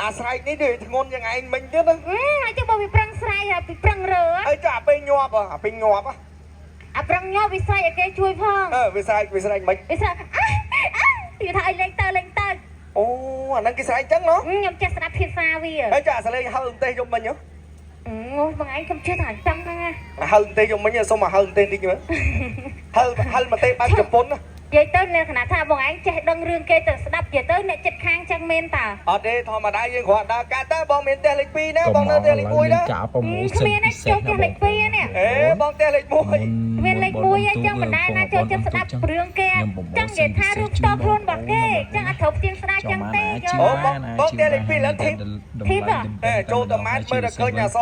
អាស្រ័យនេះដូចធ្ងន់យ៉ាងឯងមិញទៀតណាហើយចុះបើវាប្រឹងស្រ័យហើយពីប្រឹងរើហើយចុះអាពេលញាប់អាពេលញាប់អាប្រឹងញាប់វាស្រ័យឲ្យគេជួយផងវាស្រ័យមិនវាស្រ័យវាថាឲ្យលេងទៅអូអាហ្នឹងគេស្រ័យចឹងណ៎ខ្ញុំចេះស្ដាប់ភាសាវាហើយចុះអាសលេងហៅទេយំមិញហ៎បងឯងខ្ញុំចេះតែចាំហ្នឹងហៅទេយំមិញសុំមកហៅទេតិចមើលហៅមកទេបែបជប៉ុនណានិយាយទៅនៅខណៈថាបងឯងចេះដឹងរឿងគេទៅស្ដាប់និយាយទៅអ្នកចិត្តខាងចឹងមែនតើអត់ទេធម្មតាយើងគ្រាន់តែកាត់តែបងមានផ្ទះលេខ2ណាបងនៅផ្ទះលេខ1ណាគ្មានទេចូលផ្ទះលេខ2នេះបងផ្ទះលេខ1មានលេខ1អញ្ចឹងមិនដែរណាចូលចិត្តស្ដាប់រឿងគេចឹងនិយាយថារឿងផ្ទាល់ខ្លួនរបស់គេចឹងអត់ត្រូវផ្ទៀងស្ដាយចឹងទេអូបងផ្ទះលេខ2ឡើងធីបចូលតម៉ាតមើលតែឃើញអស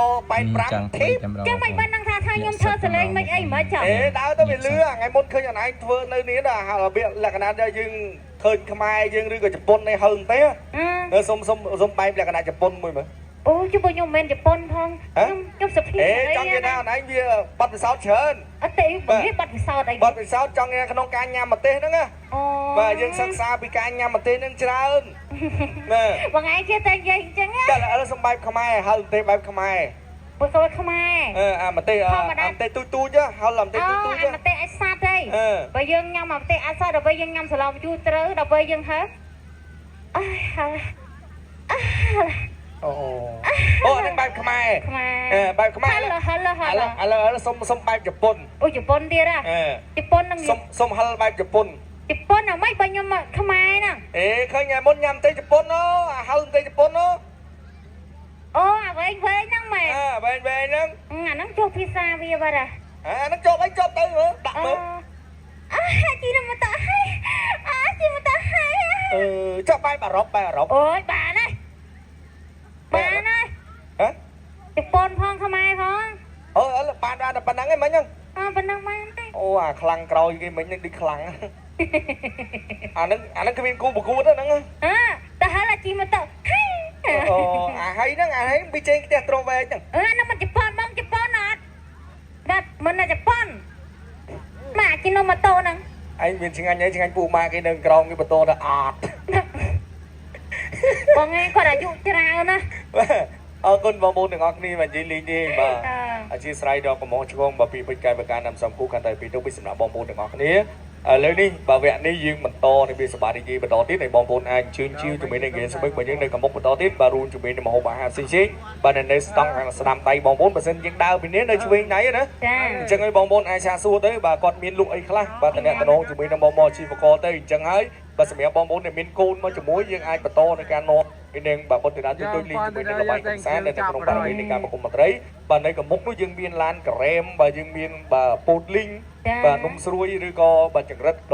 85ធីបចឹងមិនបានដឹងថាខ្ញុំធ្វើសលេងមិនអីមិនចឹងដើរទៅវាលឺថ្ងៃមុនឃើញអនឯងធ្វើនៅនេះដល់របៀបលក្ខណៈដែលយើងឃើញខ្មែរយើងឬក៏ជប៉ុននេះហឹងទេសុំបែបលក្ខណៈជប៉ុនមួយមើលអូជិះបើខ្ញុំមិនមែនជប៉ុនផងខ្ញុំសុភីចង់និយាយថាអនឯងវាបាត់ពិសោធន៍ច្រើនអត់ទេវាបាត់ពិសោធន៍អីបាត់ពិសោធន៍ចង់និយាយក្នុងការញ៉ាំម្ទេសហ្នឹងណាអូបាទយើងសិក្សាពីការញ៉ាំម្ទេសហ្នឹងច្រើនណាបងឯងចេះតែនិយាយអញ្ចឹងណាតែឥឡូវសុំបែបខ្មែរហៅម្ទេសបែបខ្មែរបើសូវខ្មែរអាម្ទេសទូចហៅម្ទេសទូចម្ទេសអាចសាត់ទេបើយើងញ៉ាំម្ទេសអាចសាត់ដល់ពេលយើងញ៉ាំសឡំជូរត្រូវដល់ពេលយើងហៅអូហ្នឹងបែបខ្មែរបែបខ្មែរឥឡូវសុំបែបជប៉ុនអូជប៉ុនទៀតជប៉ុននឹងសុំហិលបែបជប៉ុនជប៉ុនអ្ហ្មងបើខ្ញុំខ្មែរហ្នឹងឃើញថ្ងៃមុនញ៉ាំទេជប៉ុនហៅទេជប៉ុនអូអាវែងហ្នឹងមែនវែងហ្នឹងអាហ្នឹងចូលភាសាវាបាត់អាហ្នឹងចូលអីចូលទៅដាក់មើលជីនមកតើហើយជីមកតើហើយចុះបែបអឺរ៉ុបអូយបានហើយជប៉ុនផងខ្មែរផងបានតែប៉ុណ្្នឹងឯងមិញហ្នឹងប៉ុណ្្នឹងបានទេអូអាខ្លាំងក្រោយគេមិញនឹងដូចខ្លាំងអាហ្នឹងគ្មានគូប្រកួតហ្នឹងតែហៅជីមកតើអូអាហើយហ្នឹងពីចេញផ្ទះត្រង់វែងហ្នឹងហ្នឹងមិនជប៉ុនបងជប៉ុនអត់បាត់មិនជប៉ុនម៉ាជីណូម៉ូតូហ្នឹងឯងមានឆ្ងាញ់ពូម៉ាគេនៅក្រោមគេបន្តទៅអត់បងឯងគាត់អាយុច្រើនណាអរគុណបងប្អូនទាំងអស់គ្នាមកនិយាយលេងទេបាទអធិស្ឋានដល់កំងឆ្កងបើពីពេជ្រកែបការនំសំគូកាន់តែពីទៅពីសម្រាប់បងប្អូនទាំងអស់គ្នាឥឡូវនេះបើវគ្គនេះយើងបន្តនៅវាសប្បាយនិយាយបន្តទៀតឲ្យបងប្អូនអាចជឿនជឿជាមួយនឹងគេស្បឹកបើយើងនៅកំមុខបន្តទៀតបាទរួមជាមួយនឹងម្ហូបអាហារផ្សេងៗបាទនៅស្តង់ខាងស្ដាំដៃបងប្អូនបើសិនយើងដើរពីនេះនៅឆ្វេងដៃណាអញ្ចឹងឲ្យបងប្អូនអាចសាកសួរទៅបាទគាត់មានលក់អីខ្លះបាទតំណែងជាមួយនឹងបងជីវករទៅអញ្ចឹងហើយបាទសម្រាប់បងប្អូនដែលមានកូនមកជាមួយយើងអាចបន្តនៅការនាំពីនឹងបាទបុត្រតាជួយលេងជាមួយនឹងបាយកំសាន្តនៅក្នុងបរិវេណនៃការប្រគំមន្ត្រីបាទនៅកំមុខនោះយើងមានឡានការ៉េមបាទយើងមានបាទពោតលីងបាទនំស្រួយឬក៏បាទចង្រិត